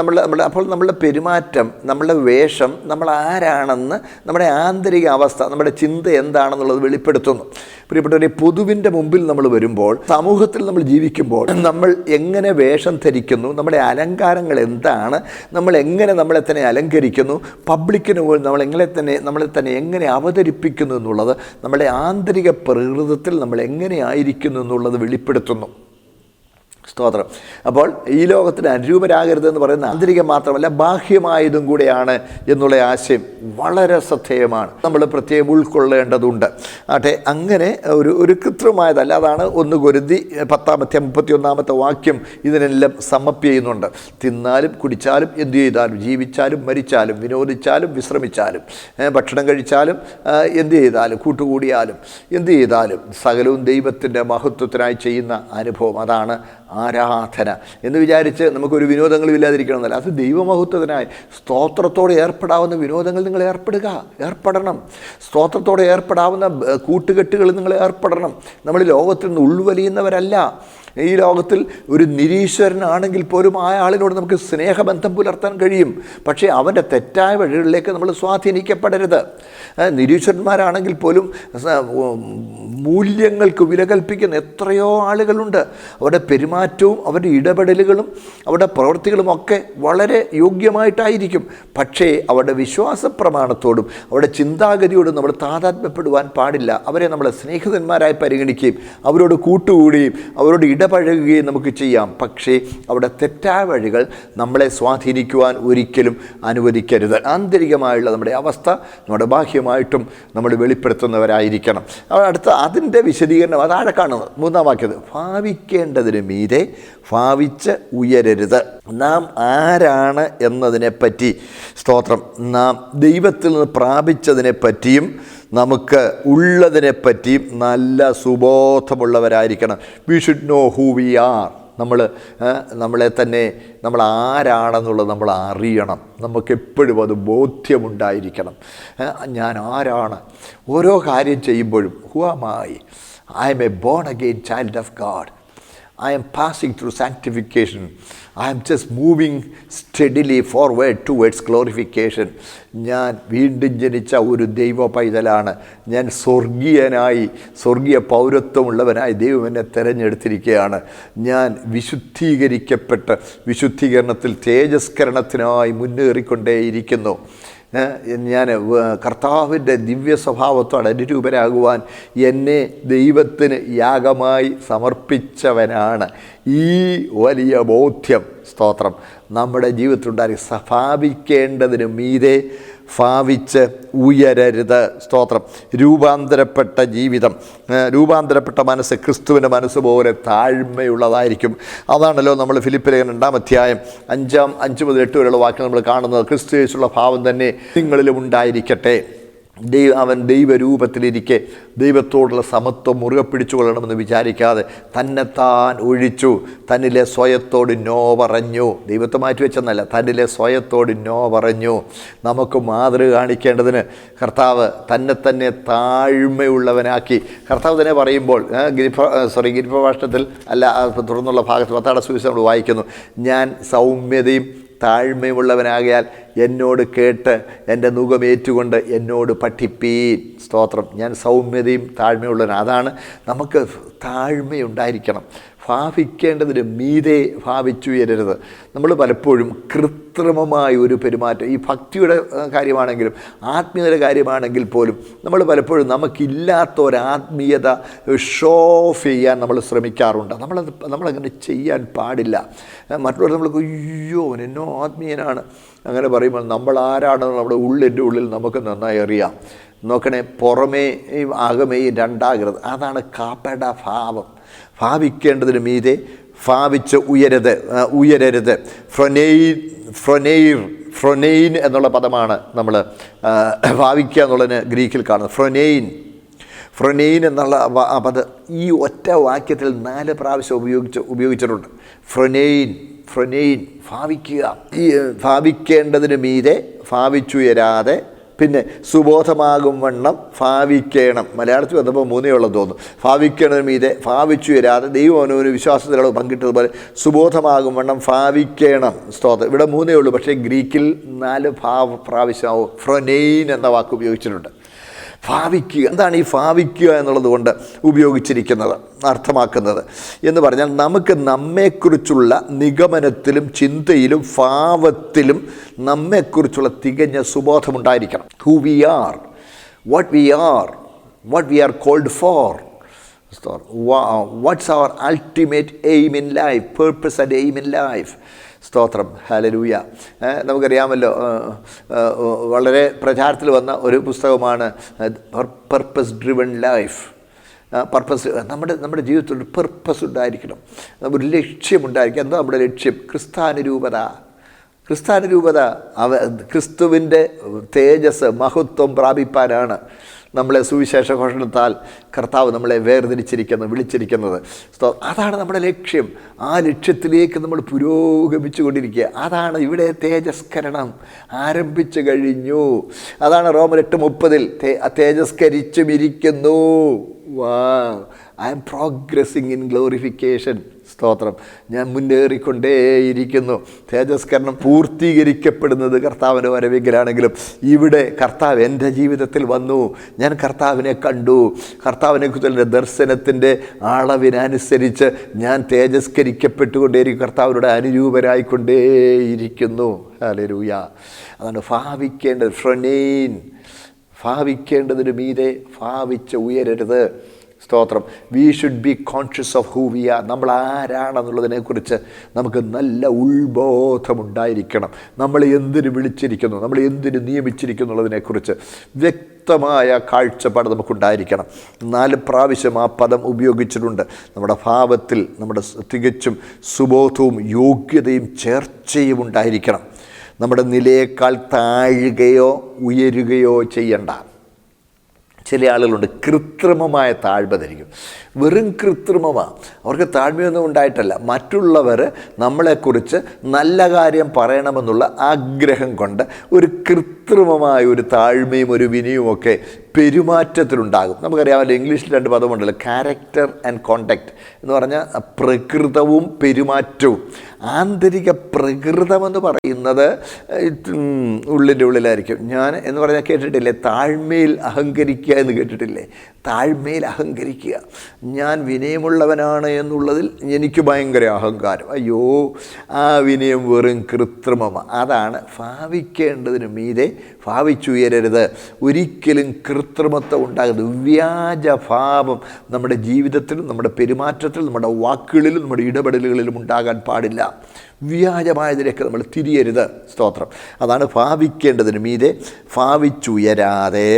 അപ്പോൾ നമ്മളുടെ പെരുമാറ്റം, നമ്മളുടെ വേഷം, നമ്മൾ ആരാണെന്ന്, നമ്മുടെ ആന്തരിക അവസ്ഥ, നമ്മുടെ ചിന്ത എന്താണെന്നുള്ളത് വെളിപ്പെടുത്തുന്നു. പ്രിയപ്പെട്ടവരെ, പൊതുവിൻ്റെ മുമ്പിൽ നമ്മൾ വരുമ്പോൾ, സമൂഹത്തിൽ നമ്മൾ ജീവിക്കുമ്പോൾ നമ്മൾ എങ്ങനെ വേഷം ധരിക്കുന്നു, നമ്മുടെ അലങ്കാരങ്ങൾ എന്താണ്, നമ്മൾ എങ്ങനെ നമ്മളെ തന്നെ അലങ്കരിക്കുന്നു, പബ്ലിക്കിന് പോലും നമ്മളെ തന്നെ എങ്ങനെ അവതരിപ്പിക്കുന്നു എന്നുള്ളത് നമ്മുടെ ആന്തരിക പ്രകൃതത്തിൽ നമ്മൾ എങ്ങനെയായിരിക്കുന്നു എന്നുള്ളത് വെളിപ്പെടുത്തുന്നു. സ്തോത്രം. അപ്പോൾ ഈ ലോകത്തിന് അനുരൂപരാകരുതെന്ന് പറയുന്ന ആന്തരികം മാത്രമല്ല ബാഹ്യമായതും കൂടെയാണ് എന്നുള്ള ആശയം വളരെ ശ്രദ്ധേയമാണ്. നമ്മൾ പ്രത്യേകം ഉൾക്കൊള്ളേണ്ടതുണ്ട്. ആട്ടെ, അങ്ങനെ ഒരു കൃത്രിമമായതല്ല. അതാണ് 1 കൊരിന്തി 10-31 വാക്യം ഇതിനെല്ലാം സമ്മപ്പ് ചെയ്യുന്നുണ്ട്. തിന്നാലും കുടിച്ചാലും എന്തു ചെയ്താലും, ജീവിച്ചാലും മരിച്ചാലും, വിനോദിച്ചാലും വിശ്രമിച്ചാലും, ഭക്ഷണം കഴിച്ചാലും എന്തു ചെയ്താലും, കൂട്ടുകൂടിയാലും എന്തു ചെയ്താലും സകലവും ദൈവത്തിൻ്റെ മഹത്വത്തിനായി ചെയ്യുന്ന അനുഭവം. അതാണ് ആരാധന എന്ന് വിചാരിച്ച് നമുക്കൊരു വിനോദങ്ങളും ഇല്ലാതിരിക്കണമെന്നല്ല. അത് ദൈവമഹത്വത്തിനായി സ്തോത്രത്തോടെ ഏർപ്പെടാവുന്ന വിനോദങ്ങൾ നിങ്ങൾ ഏർപ്പെടണം. സ്തോത്രത്തോടെ ഏർപ്പെടാവുന്ന കൂട്ടുകെട്ടുകളിൽ നിങ്ങൾ ഏർപ്പെടണം. നമ്മൾ ലോകത്തിൽ നിന്ന് ഉൾവലിയുന്നവരല്ല. ഈ ലോകത്തിൽ ഒരു നിരീശ്വരനാണെങ്കിൽ പോലും ആ ആളിനോട് നമുക്ക് സ്നേഹബന്ധം പുലർത്താൻ കഴിയും. പക്ഷേ അവൻ്റെ തെറ്റായ വഴികളിലേക്ക് നമ്മൾ സ്വാധീനിക്കപ്പെടരുത്. നിരീശ്വരന്മാരാണെങ്കിൽ പോലും മൂല്യങ്ങൾക്ക് വില കൽപ്പിക്കുന്ന എത്രയോ ആളുകളുണ്ട്. അവരുടെ പെരുമാറ്റവും അവരുടെ ഇടപെടലുകളും അവരുടെ പ്രവൃത്തികളുമൊക്കെ വളരെ യോഗ്യമായിട്ടായിരിക്കും. പക്ഷേ അവരുടെ വിശ്വാസ പ്രമാണത്തോടും അവരുടെ ചിന്താഗതിയോടും നമ്മൾ താതാത്മ്യപ്പെടുവാൻ പാടില്ല. അവരെ നമ്മൾ സ്നേഹിതന്മാരായി പരിഗണിക്കുകയും അവരോട് കൂട്ടുകൂടുകയും അവരോട് ഇടപഴകുകയും നമുക്ക് ചെയ്യാം. പക്ഷേ അവിടെ തെറ്റായ വഴികൾ നമ്മളെ സ്വാധീനിക്കുവാൻ ഒരിക്കലും അനുവദിക്കരുത്. ആന്തരികമായുള്ള നമ്മുടെ അവസ്ഥ നമ്മുടെ ബാഹ്യമായിട്ടും നമ്മൾ വെളിപ്പെടുത്തുന്നവരായിരിക്കണം. അതിൻ്റെ വിശദീകരണം അതാഴെ കാണുന്നത് 3-ാം വാക്യത്തിൽ, ഭാവിക്കേണ്ടതിന് മീതെ ഭാവിച്ച് ഉയരരുത്. നാം ആരാണ് എന്നതിനെപ്പറ്റി, സ്തോത്രം, നാം ദൈവത്തിൽ നിന്ന് പ്രാപിച്ചതിനെപ്പറ്റിയും നമുക്ക് ഉള്ളതിനെപ്പറ്റിയും നല്ല സുബോധമുള്ളവരായിരിക്കണം. We should know who we are. നമ്മളെ തന്നെ നമ്മൾ ആരാണെന്നുള്ളത് നമ്മൾ അറിയണം. നമുക്കെപ്പോഴും അത് ബോധ്യമുണ്ടായിരിക്കണം. ഞാൻ ആരാണ്? ഓരോ കാര്യം ചെയ്യുമ്പോഴും who am I am a born again child of God. I am passing through sanctification. I am just moving steadily forward towards glorification. ഞാൻ വീണ്ടും ജനിച്ച ഒരു ദൈവ പൈതലാണ്. ഞാൻ സ്വർഗീയ പൗരത്വമുള്ളവനായി ദൈവം എന്നെ തിരഞ്ഞെടുത്തിരിക്കുകയാണ്. ഞാൻ വിശുദ്ധീകരിക്കപ്പെട്ട് വിശുദ്ധീകരണത്തിൽ തേജസ്കരണത്തിനായി മുന്നേറിക്കൊണ്ടേയിരിക്കുന്നു. ഞാൻ കർത്താവിൻ്റെ ദിവ്യ സ്വഭാവത്തോടെ അനുരൂപരാകുവാൻ എന്നെ ദൈവത്തിന് യാഗമായി സമർപ്പിച്ചവനാണ്. ഈ വലിയ ബോധ്യം, സ്തോത്രം, നമ്മുടെ ജീവിതത്തിലുണ്ടായി. ഭാവിക്കേണ്ടതിന് മീതെ ഭാവിച്ച് ഉയരരുത്. സ്തോത്രം. രൂപാന്തരപ്പെട്ട ജീവിതം, രൂപാന്തരപ്പെട്ട മനസ്സ് ക്രിസ്തുവിൻ്റെ മനസ്സ് പോലെ താഴ്മയുള്ളതായിരിക്കും. അതാണല്ലോ നമ്മൾ ഫിലിപ്പിലെ 2-ാം അധ്യായം 5 മുതൽ 8 വരെയുള്ള വാക്യം നമ്മൾ കാണുന്നത്. ക്രിസ്തു യേശുള്ള ഭാവം തന്നെ നിങ്ങളിലും ഉണ്ടായിരിക്കട്ടെ. അവൻ ദൈവരൂപത്തിലിരിക്കെ ദൈവത്തോടുള്ള സമത്വം മുറുകെ പിടിച്ചുകൊള്ളണമെന്ന് വിചാരിക്കാതെ തന്നെത്താൻ ഒഴിച്ചു. തന്നിലെ സ്വയത്തോട് നോ പറഞ്ഞു. ദൈവത്തെ മാറ്റി വെച്ചെന്നല്ല, തന്നിലെ സ്വയത്തോട് നോ പറഞ്ഞു. നമുക്ക് മാതൃക കാണിക്കേണ്ടതിന് കർത്താവ് തന്നെ താഴ്മയുള്ളവനാക്കി. കർത്താവ് തന്നെ പറയുമ്പോൾ ഗിരിപ്രഭാഷണത്തിൽ അല്ല, തുടർന്നുള്ള ഭാഗത്ത് 10-ാം സുവിശേഷം നമ്മൾ വായിക്കുന്നു, ഞാൻ സൗമ്യതയും താഴ്മയുള്ളവനാകയാൽ എന്നോട് കേട്ട് എൻ്റെ നുകമേറ്റുകൊണ്ട് എന്നോട് പഠിപ്പീൻ. സ്തോത്രം. ഞാൻ സൗമ്യതയും താഴ്മയുള്ളവൻ. അതാണ് നമുക്ക് താഴ്മയുണ്ടായിരിക്കണം. ഭാവിക്കേണ്ടതിന് മീതെ ഭാവിച്ചുയരരുത്. നമ്മൾ പലപ്പോഴും കൃത്രിമമായ ഒരു പെരുമാറ്റം, ഈ ഭക്തിയുടെ കാര്യമാണെങ്കിലും ആത്മീയതയുടെ കാര്യമാണെങ്കിൽ പോലും നമ്മൾ പലപ്പോഴും നമുക്കില്ലാത്ത ഒരാത്മീയത ഷോ ഓഫ് ചെയ്യാൻ നമ്മൾ ശ്രമിക്കാറുണ്ട്. നമ്മളങ്ങനെ ചെയ്യാൻ പാടില്ല. മറ്റുള്ളവർ നമ്മൾക്ക് അയ്യോ എന്നോ ആത്മീയനാണ് അങ്ങനെ പറയുമ്പോൾ നമ്മൾ ആരാണെന്ന് നമ്മുടെ ഉള്ളിൻ്റെ ഉള്ളിൽ നമുക്ക് നന്നായി അറിയാം. നോക്കണേ, പുറമേയും അകമേയും രണ്ടാകരുത്. അതാണ് കാപ്പയുടെ ഭാവം. ഭാവിക്കേണ്ടതിന് മീതെ ഭാവിച്ച് ഉയരരുത്. ഫ്രൊനെയിൻ എന്നുള്ള പദമാണ് നമ്മൾ ഭാവിക്കുക എന്നുള്ളതിന് ഗ്രീക്കിൽ കാണുന്നത്. ഫ്രൊനെയിൻ എന്നുള്ള പദം ഈ ഒറ്റ വാക്യത്തിൽ 4 പ്രാവശ്യം ഉപയോഗിച്ചിട്ടുണ്ട്. ഫ്രൊനെയിൻ ഭാവിക്കുക. ഈ ഭാവിക്കേണ്ടതിന് മീതെ ഭാവിച്ചുയരാതെ, പിന്നെ സുബോധമാകും വണ്ണം ഭാവിക്കണം. മലയാളത്തിൽ വന്നപ്പോൾ 3 ഉള്ളത് തോന്നുന്നു. ഭാവിക്കേണ്ടതിന് മീതെ ഭാവിച്ചുയരാതെ ദൈവമനുവിന് വിശ്വാസത്തിലുള്ള പങ്കിട്ടതുപോലെ സുബോധമാകും വണ്ണം ഭാവിക്കണം. സ്തോത്രം. ഇവിടെ 3 ഉള്ളൂ, പക്ഷേ ഗ്രീക്കിൽ 4 പ്രാവശ്യമാവും ഫ്രൊനെയിൻ എന്ന വാക്ക് ഉപയോഗിച്ചിട്ടുണ്ട്. ഭാവിക്കുക. എന്താണ് ഈ ഭാവിക്കുക എന്നുള്ളത് കൊണ്ട് ഉപയോഗിച്ചിരിക്കുന്നത്, അർത്ഥമാക്കുന്നത് എന്ന് പറഞ്ഞാൽ നമുക്ക് നമ്മെക്കുറിച്ചുള്ള നിഗമനത്തിലും ചിന്തയിലും ഭാവത്തിലും നമ്മെക്കുറിച്ചുള്ള തികഞ്ഞ സുബോധമുണ്ടായിരിക്കണം. Who we are, what we are called for. What's our ultimate aim in life, purpose and aim in life. സ്തോത്രം. ഹല്ലേലൂയ. നമുക്കറിയാമല്ലോ, വളരെ പ്രചാരത്തിൽ വന്ന ഒരു പുസ്തകമാണ് പർപ്പസ് ഡ്രിവൺ ലൈഫ്. നമ്മുടെ ജീവിതത്തിൽ ഒരു പർപ്പസ് ഉണ്ടായിരിക്കണം, ഒരു ലക്ഷ്യമുണ്ടായിരിക്കണം. എന്താ നമ്മുടെ ലക്ഷ്യം? ക്രിസ്താനുരൂപത, ക്രിസ്തുവിൻ്റെ തേജസ്, മഹത്വം പ്രാപിപ്പാനാണ് നമ്മളെ സുവിശേഷ ഘോഷണത്താൽ കർത്താവ് നമ്മളെ വിളിച്ചിരിക്കുന്നത്. അതാണ് നമ്മുടെ ലക്ഷ്യം. ആ ലക്ഷ്യത്തിലേക്ക് നമ്മൾ പുരോഗമിച്ചു കൊണ്ടിരിക്കുക. അതാണ് ഇവിടെ തേജസ്കരണം ആരംഭിച്ചു കഴിഞ്ഞു. അതാണ് റോമർ 8:30 തേജസ്കരിച്ചുമിരിക്കുന്നു. I am progressing in glorification. സ്തോത്രം. ഞാൻ മുന്നേറിക്കൊണ്ടേയിരിക്കുന്നു. തേജസ്കരണം പൂർത്തീകരിക്കപ്പെടുന്നത് കർത്താവിൻ്റെ വരവെങ്കിലാണെങ്കിലും ഇവിടെ കർത്താവ് എൻ്റെ ജീവിതത്തിൽ വന്നു. ഞാൻ കർത്താവിനെ കണ്ടു. കർത്താവിനെക്കുറിച്ചുള്ള ദർശനത്തിൻ്റെ അളവിനനുസരിച്ച് ഞാൻ തേജസ്കരിക്കപ്പെട്ടുകൊണ്ടേയിരിക്കും. കർത്താവിനോട് അനുരൂപരായിക്കൊണ്ടേയിരിക്കുന്നു. ഹല്ലേലൂയ. അതാണ് ഭാവിക്കേണ്ടതിന് മീതെ ഭാവിച്ച് ഉയരരുത്. സ്തോത്രം. We should be conscious of who we are. നമ്മൾ ആരാണെന്നുള്ളതിനെക്കുറിച്ച് നമുക്ക് നല്ല ഉത്ബോധമുണ്ടായിരിക്കണം. നമ്മൾ എന്തിനു വിളിച്ചിരിക്കുന്നു, നമ്മൾ എന്തിനു നിയമിച്ചിരിക്കുന്നു എന്നുള്ളതിനെക്കുറിച്ച് വ്യക്തമായ കാഴ്ചപ്പാട് നമുക്കുണ്ടായിരിക്കണം. 4 പ്രാവശ്യം ആ പദം ഉപയോഗിച്ചിട്ടുണ്ട്. നമ്മുടെ ഭാവത്തിൽ നമ്മുടെ തികച്ചും സുബോധവും യോഗ്യതയും ചേർച്ചയും ഉണ്ടായിരിക്കണം. നമ്മുടെ നിലയേക്കാൾ താഴുകയോ ഉയരുകയോ ചെയ്യണ്ട. ചില ആളുകളുണ്ട് കൃത്രിമമായ താഴ്മ ധരിക്കും. വെറും കൃത്രിമമാണ്. അവർക്ക് താഴ്മയൊന്നും ഉണ്ടായിട്ടല്ല, മറ്റുള്ളവർ നമ്മളെക്കുറിച്ച് നല്ല കാര്യം പറയണമെന്നുള്ള ആഗ്രഹം കൊണ്ട് ഒരു കൃത്രിമമായ ഒരു താഴ്മയും ഒരു വിനയവുമൊക്കെ പെരുമാറ്റത്തിലുണ്ടാകും. നമുക്കറിയാമല്ലോ, ഇംഗ്ലീഷിൽ 2 പദമുണ്ടല്ലോ, ക്യാരക്ടർ ആൻഡ് കോണ്ടക്റ്റ് എന്ന് പറഞ്ഞാൽ പ്രകൃതവും പെരുമാറ്റവും. ആന്തരിക പ്രകൃതമെന്ന് പറയുന്നത് ഉള്ളിൻ്റെ ഉള്ളിലായിരിക്കും. ഞാൻ എന്ന് പറഞ്ഞാൽ കേട്ടിട്ടില്ലേ, താഴ്മയിൽ അഹങ്കരിക്കുക എന്ന് കേട്ടിട്ടില്ലേ? താഴ്മയിൽ അഹങ്കരിക്കുക. ഞാൻ വിനയമുള്ളവനാണ് എന്നുള്ളതിൽ എനിക്ക് ഭയങ്കര അഹങ്കാരം. അയ്യോ, ആ വിനയം വെറും കൃത്രിമമാണ്. അതാണ് ഭാവിക്കേണ്ടതിന് മീതെ ഭാവിച്ചുയരരുത്. ഒരിക്കലും കൃത്രിമത്വം ഉണ്ടാകുന്നത്, വ്യാജഭാവം നമ്മുടെ ജീവിതത്തിലും നമ്മുടെ പെരുമാറ്റത്തിലും നമ്മുടെ വാക്കുകളിലും നമ്മുടെ ഇടപെടലുകളിലും ഉണ്ടാകാൻ പാടില്ല. വ്യാജമായതിലേക്ക് നമ്മൾ തിരിയരുത്. സ്തോത്രം. അതാണ് ഭാവിക്കേണ്ടതിന് മീതെ ഭാവിച്ചുയരാതെ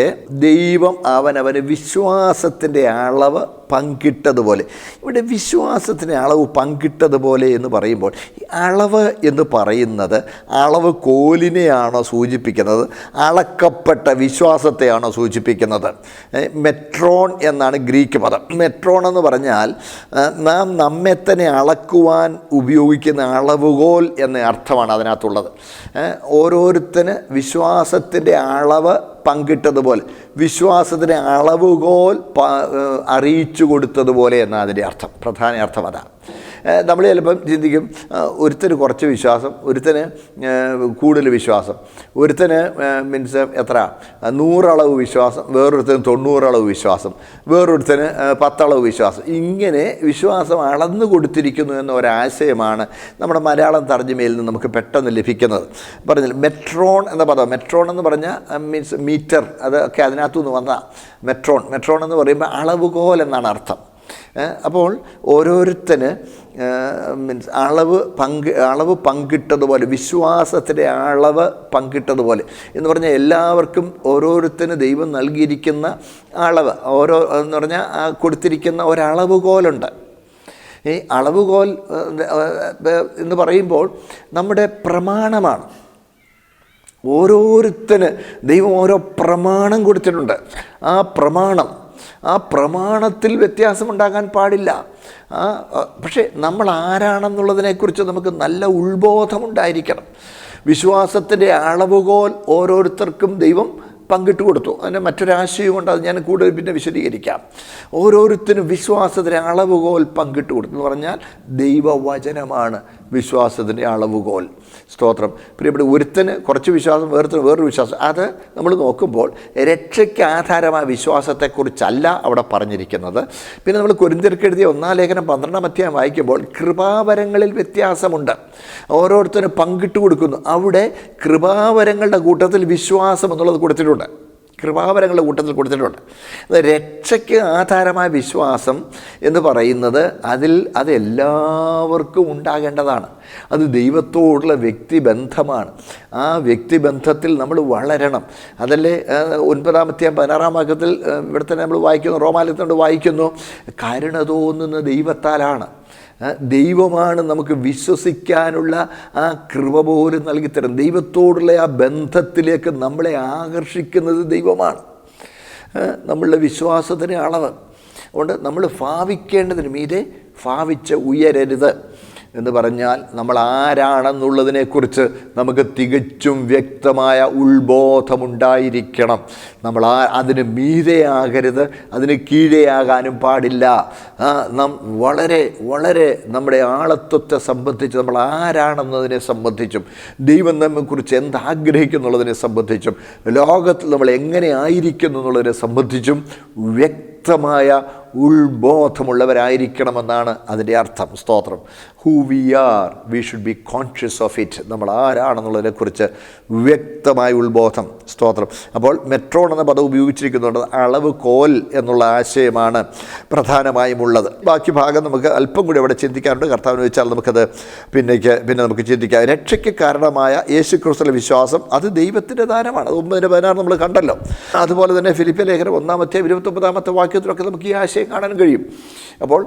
ദൈവം അവനവന് വിശ്വാസത്തിൻ്റെ അളവ് പങ്കിട്ടതുപോലെ. ഇവിടെ വിശ്വാസത്തിൻ്റെ അളവ് പങ്കിട്ടതുപോലെ എന്ന് പറയുമ്പോൾ ഈ അളവ് എന്ന് പറയുന്നത് അളവ് കോലിനെയാണോ സൂചിപ്പിക്കുന്നത്, അളക്കപ്പെട്ട വിശ്വാസത്തെയാണോ സൂചിപ്പിക്കുന്നത്? മെട്രോൺ എന്നാണ് ഗ്രീക്ക് പദം. മെട്രോൺ എന്ന് പറഞ്ഞാൽ നാം നമ്മെ തന്നെ അളക്കുവാൻ ഉപയോഗിക്കുന്ന അളവുകോൽ എന്ന അർത്ഥമാണ് അതിനകത്തുള്ളത്. ഓരോരുത്തന് വിശ്വാസത്തിൻ്റെ അളവ് പങ്കിട്ടതുപോലെ, വിശ്വാസത്തിൻ്റെ അളവുകോൽ അറിയിച്ചു കൊടുത്തതുപോലെ എന്നാണ് അതിൻ്റെ അർത്ഥം. പ്രധാന അർത്ഥം അതാണ്. നമ്മൾ ചിലപ്പം ചിന്തിക്കും ഒരുത്തന് കുറച്ച് വിശ്വാസം, ഒരുത്തന് കൂടുതൽ വിശ്വാസം, ഒരുത്തന് മീൻസ് എത്ര 100 അളവ് വിശ്വാസം, വേറൊരുത്തന് 90 അളവ് വിശ്വാസം, വേറൊരുത്തന് 10 അളവ് വിശ്വാസം. ഇങ്ങനെ വിശ്വാസം അളന്നു കൊടുത്തിരിക്കുന്നു എന്ന ഒരാശയമാണ് നമ്മുടെ മലയാളം തർജ്ജമയിൽ നിന്ന് നമുക്ക് പെട്ടെന്ന് ലഭിക്കുന്നത്. പറഞ്ഞില്ല മെട്രോൺ എന്ന പദം, മെട്രോൺ എന്ന് പറഞ്ഞാൽ മീൻസ് മീറ്റർ, അതൊക്കെ അതിനകത്തുനിന്ന് വന്ന മെട്രോൺ എന്ന് പറയുമ്പോൾ അളവുകോൽ എന്നാണ് അർത്ഥം. അപ്പോൾ ഓരോരുത്തന് മീൻസ് അളവ് പങ്കിട്ടതുപോലെ, വിശ്വാസത്തിൻ്റെ അളവ് പങ്കിട്ടതുപോലെ എന്ന് പറഞ്ഞാൽ എല്ലാവർക്കും ഓരോരുത്തന് ദൈവം നൽകിയിരിക്കുന്ന അളവ്, ഓരോ എന്ന് പറഞ്ഞാൽ കൊടുത്തിരിക്കുന്ന ഒരളവുകോലുണ്ട്. ഈ അളവുകോൽ എന്ന് പറയുമ്പോൾ നമ്മുടെ പ്രമാണമാണ്. ഓരോരുത്തന് ദൈവം ഓരോ പ്രമാണം കൊടുത്തിട്ടുണ്ട്. ആ പ്രമാണത്തിൽ വ്യത്യാസമുണ്ടാകാൻ പാടില്ല. പക്ഷേ നമ്മൾ ആരാണെന്നുള്ളതിനെക്കുറിച്ച് നമുക്ക് നല്ല ഉൾബോധമുണ്ടായിരിക്കണം. വിശ്വാസത്തിൻ്റെ അളവുകോൽ ഓരോരുത്തർക്കും ദൈവം പങ്കിട്ട് കൊടുത്തു. അതിന് മറ്റൊരാശയം കൊണ്ട് അത് ഞാൻ കൂടുതൽ പിന്നെ വിശദീകരിക്കാം. ഓരോരുത്തരും വിശ്വാസത്തിൻ്റെ അളവുകോൽ പങ്കിട്ട് കൊടുത്തു എന്ന് പറഞ്ഞാൽ ദൈവവചനമാണ് വിശ്വാസത്തിൻ്റെ അളവുകോൽ. സ്തോത്രം. പ്രിയപ്പെട്ട, ഒരുത്തന് കുറച്ച് വിശ്വാസം, വേറൊരു വിശ്വാസം. അത് നമ്മൾ നോക്കുമ്പോൾ രക്ഷയ്ക്ക് ആധാരമായ വിശ്വാസത്തെക്കുറിച്ചല്ല അവിടെ പറഞ്ഞിരിക്കുന്നത്. പിന്നെ നമ്മൾ കൊരിന്ത്യർക്ക് എഴുതിയ 1 ലേഖനം 12 അധ്യായം വായിക്കുമ്പോൾ കൃപാവരങ്ങളിൽ വ്യത്യാസമുണ്ട്, ഓരോരുത്തരും പങ്കിട്ട് കൊടുക്കുന്നു. അവിടെ കൃപാവരങ്ങളുടെ കൂട്ടത്തിൽ വിശ്വാസം എന്നുള്ളത് കൊടുത്തിട്ടുണ്ട്. കൃപാവരങ്ങളുടെ കൂട്ടത്തിൽ കൊടുത്തിട്ടുണ്ട്. രക്ഷയ്ക്ക് ആധാരമായ വിശ്വാസം എന്ന് പറയുന്നത് അതെല്ലാവർക്കും ഉണ്ടാകേണ്ടതാണ്. അത് ദൈവത്തോടുള്ള വ്യക്തിബന്ധമാണ്. ആ വ്യക്തിബന്ധത്തിൽ നമ്മൾ വളരണം. അതല്ലേ 9-ാമത്തെ 16-ാം വാക്യത്തിൽ ഇവിടെ തന്നെ നമ്മൾ വായിക്കുന്നു, റോമാലേഖനത്തിൽ വായിക്കുന്നു, കരുണ തോന്നുന്ന ദൈവത്താലാണ്. ദൈവമാണ് നമുക്ക് വിശ്വസിക്കാനുള്ള ആ കൃപ പോലും നൽകിത്തരും. ദൈവത്തോടുള്ള ആ ബന്ധത്തിലേക്ക് നമ്മളെ ആകർഷിക്കുന്നത് ദൈവമാണ്. നമ്മളുടെ വിശ്വാസത്തിന് അളവ്. അതുകൊണ്ട് നമ്മൾ ഭാവിക്കേണ്ടതിന് മീതെ ഭാവിച്ച് ഉയരരുത് എന്ന് പറഞ്ഞാൽ നമ്മൾ ആരാണെന്നുള്ളതിനെക്കുറിച്ച് നമുക്ക് തികച്ചും വ്യക്തമായ ഉൾബോധമുണ്ടായിരിക്കണം. നമ്മൾ അതിന് മീതെയാകരുത്, അതിന് കീഴെയാകാനും പാടില്ല. വളരെ വളരെ നമ്മുടെ ആളത്വത്തെ സംബന്ധിച്ച്, നമ്മൾ ആരാണെന്നതിനെ സംബന്ധിച്ചും ദൈവം നമ്മെക്കുറിച്ച് എന്താഗ്രഹിക്കുന്നുള്ളതിനെ സംബന്ധിച്ചും ലോകത്തിൽ നമ്മൾ എങ്ങനെ ആയിരിക്കുന്നു എന്നുള്ളതിനെ സംബന്ധിച്ചും വ്യക്തമായ ഉൾബോധമുള്ളവരായിരിക്കണമെന്നാണ് അതിൻ്റെ അർത്ഥം. സ്തോത്രം. Who we are, we should be conscious of it. നമ്മൾ ആരാണെന്നുള്ളതിനെക്കുറിച്ച് വ്യക്തമായ ഉൾബോധം. സ്തോത്രം. അപ്പോൾ മെട്രോൺ എന്ന പദം ഉപയോഗിച്ചിരിക്കുന്നുണ്ട്. അളവ് കോൽ എന്നുള്ള ആശയമാണ് പ്രധാനമായും ഉള്ളത്. ബാക്കി ഭാഗം നമുക്ക് അല്പം കൂടി അവിടെ ചിന്തിക്കാറുണ്ട്. കർത്താവിന് വെച്ചാൽ നമുക്കത് പിന്നെ നമുക്ക് ചിന്തിക്കാം. രക്ഷയ്ക്ക് കാരണമായ യേശു ക്രിസ്തുവിലെ വിശ്വാസം അത് ദൈവത്തിൻ്റെ ദാനമാണ്. അത് 9:16 നമ്മൾ കണ്ടല്ലോ. അതുപോലെ തന്നെ ഫിലിപ്പിയ ലേഖനം 1-ാമത്തെ വാക്യത്തിലൊക്കെ നമുക്ക് ഈ ആശയം കാണാൻ കഴിയും. അപ്പോൾ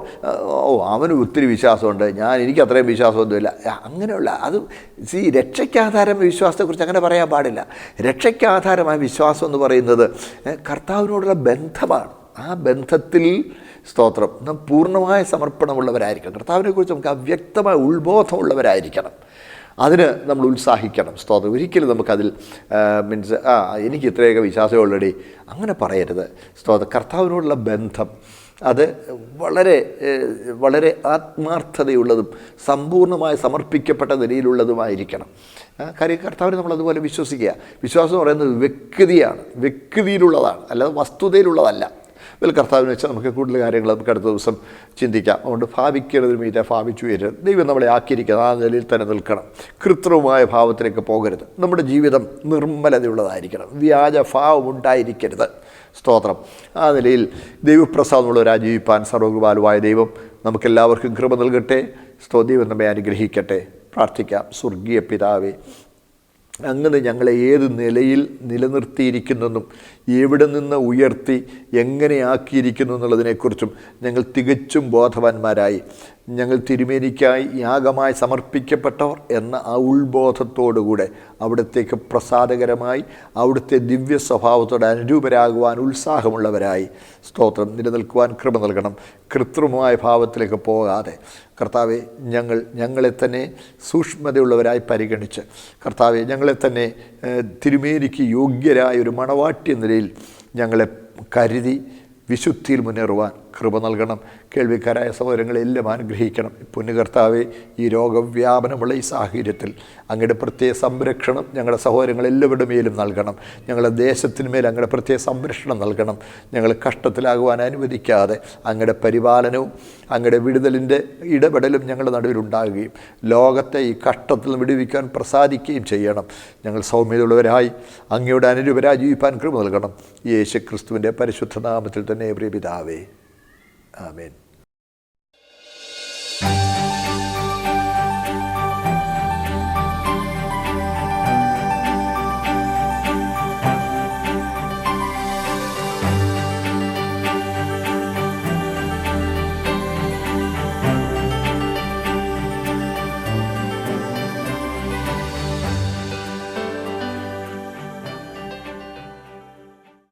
അവന് ഒത്തിരി വിശ്വാസമുണ്ട്, എനിക്ക് അത്രയും വിശ്വാസമൊന്നുമില്ല, അങ്ങനെയുള്ള അത് രക്ഷയ്ക്കാധാരം വിശ്വാസത്തെക്കുറിച്ച് അങ്ങനെ പറയാൻ പാടില്ല. രക്ഷയ്ക്കാധാരമായ വിശ്വാസം എന്ന് പറയുന്നത് കർത്താവിനോടുള്ള ബന്ധമാണ്. ആ ബന്ധത്തിൽ സ്തോത്രം നാം പൂർണ്ണമായ സമർപ്പണമുള്ളവരായിരിക്കണം. കർത്താവിനെക്കുറിച്ച് നമുക്ക് അവ്യക്തമായ ഉൾബോധമുള്ളവരായിരിക്കണം. അതിന് നമ്മൾ ഉത്സാഹിക്കണം. സ്തോത്രം. ഒരിക്കലും നമുക്കതിൽ മീൻസ് എനിക്ക് ഇത്രയൊക്കെ വിശ്വാസമേ ഉള്ളടി അങ്ങനെ പറയരുത്. സ്തോത്രം. കർത്താവിനോടുള്ള ബന്ധം അത് വളരെ വളരെ ആത്മാർത്ഥതയുള്ളതും സമ്പൂർണ്ണമായി സമർപ്പിക്കപ്പെട്ട നിലയിലുള്ളതുമായിരിക്കണം. കാര്യം കർത്താവിനെ നമ്മളതുപോലെ വിശ്വസിക്കുക. വിശ്വാസം എന്ന് പറയുന്നത് വ്യക്തിയാണ്, വ്യക്തിയിലുള്ളതാണ്, അല്ലാതെ വസ്തുതയിലുള്ളതല്ല. കർത്താവിനെ വെച്ചാൽ നമുക്ക് കൂടുതൽ കാര്യങ്ങൾ നമുക്ക് അടുത്ത ദിവസം ചിന്തിക്കാം. അതുകൊണ്ട് ഭാവിക്കേണ്ടതിന് മീതെ ഭാവിച്ചു വരരുത്. ദൈവം നമ്മളെ ആക്കിയിരിക്കുന്നത് ആ നിലയിൽ തന്നെ നിൽക്കണം. കൃത്രിമമായ ഭാവത്തിലേക്ക് പോകരുത്. നമ്മുടെ ജീവിതം നിർമ്മലതയുള്ളതായിരിക്കണം. വ്യാജഭാവം ഉണ്ടായിരിക്കരുത്. സ്തോത്രം. ആ നിലയിൽ ദൈവപ്രസാദമുള്ളവരായി ജീവിപ്പാൻ സർവ്വകൃപാലുവായ ദൈവം നമുക്കെല്ലാവർക്കും കൃപ നൽകട്ടെ. ദൈവം നമ്മെ അനുഗ്രഹിക്കട്ടെ. പ്രാർത്ഥിക്കാം. സ്വർഗീയ പിതാവേ, അങ്ങനെ ഞങ്ങളെ ഏത് നിലയിൽ നിലനിർത്തിയിരിക്കുന്നെന്നും എവിടെ നിന്ന് ഉയർത്തി എങ്ങനെയാക്കിയിരിക്കുന്നു എന്നുള്ളതിനെക്കുറിച്ചും ഞങ്ങൾ തികച്ചും ബോധവാന്മാരായി ഞങ്ങൾ തിരുമേനിക്കായി യാഗമായി സമർപ്പിക്കപ്പെട്ടവർ എന്ന ആ ഉൾബോധത്തോടുകൂടെ അവിടത്തേക്ക് പ്രസാദകരമായി അവിടുത്തെ ദിവ്യ സ്വഭാവത്തോടെ അനുരൂപരാകുവാൻ ഉത്സാഹമുള്ളവരായി സ്തോത്രം നിലനിൽക്കുവാൻ കൃപ നൽകണം. കൃത്രിമമായ ഭാവത്തിലേക്ക് പോകാതെ കർത്താവെ ഞങ്ങളെ തന്നെ സൂക്ഷ്മതയുള്ളവരായി പരിഗണിച്ച് കർത്താവെ ഞങ്ങളെ തന്നെ തിരുമേനിക്ക് യോഗ്യരായ ഒരു മണവാട്ടി എന്ന നിലയിൽ ഞങ്ങളെ കരുതി വിശുദ്ധിയിൽ മുന്നേറുവാൻ കൃപ നൽകണം. കേൾവിക്കാരായ സഹോദരങ്ങളെല്ലാം അനുഗ്രഹിക്കണം. പൊന്നു കർത്താവേ, ഈ രോഗവ്യാപനമുള്ള ഈ സാഹചര്യത്തിൽ അങ്ങയുടെ പ്രത്യേക സംരക്ഷണം ഞങ്ങളുടെ സഹോദരങ്ങളെല്ലാവരുടെ മേലും നൽകണം. ഞങ്ങളുടെ ദേശത്തിന്മേൽ അങ്ങയുടെ പ്രത്യേക സംരക്ഷണം നൽകണം. ഞങ്ങൾ കഷ്ടത്തിലാകുവാൻ അനുവദിക്കാതെ അങ്ങയുടെ പരിപാലനവും അങ്ങയുടെ വിടുതലിൻ്റെ ഇടപെടലും ഞങ്ങളുടെ നടുവിലുണ്ടാകുകയും ലോകത്തെ ഈ കഷ്ടത്തിൽ നിന്ന് വിടുവിക്കാൻ പ്രസാദിക്കുകയും ചെയ്യണം. ഞങ്ങൾ സൗമ്യതയുള്ളവരായി അങ്ങയുടെ അനുരൂപരായി ജീവിപ്പാൻ കൃപ നൽകണം. യേശു ക്രിസ്തുവിൻ്റെ പരിശുദ്ധ നാമത്തിൽ തന്നെ പ്രിയ പിതാവേ, ആമേൻ.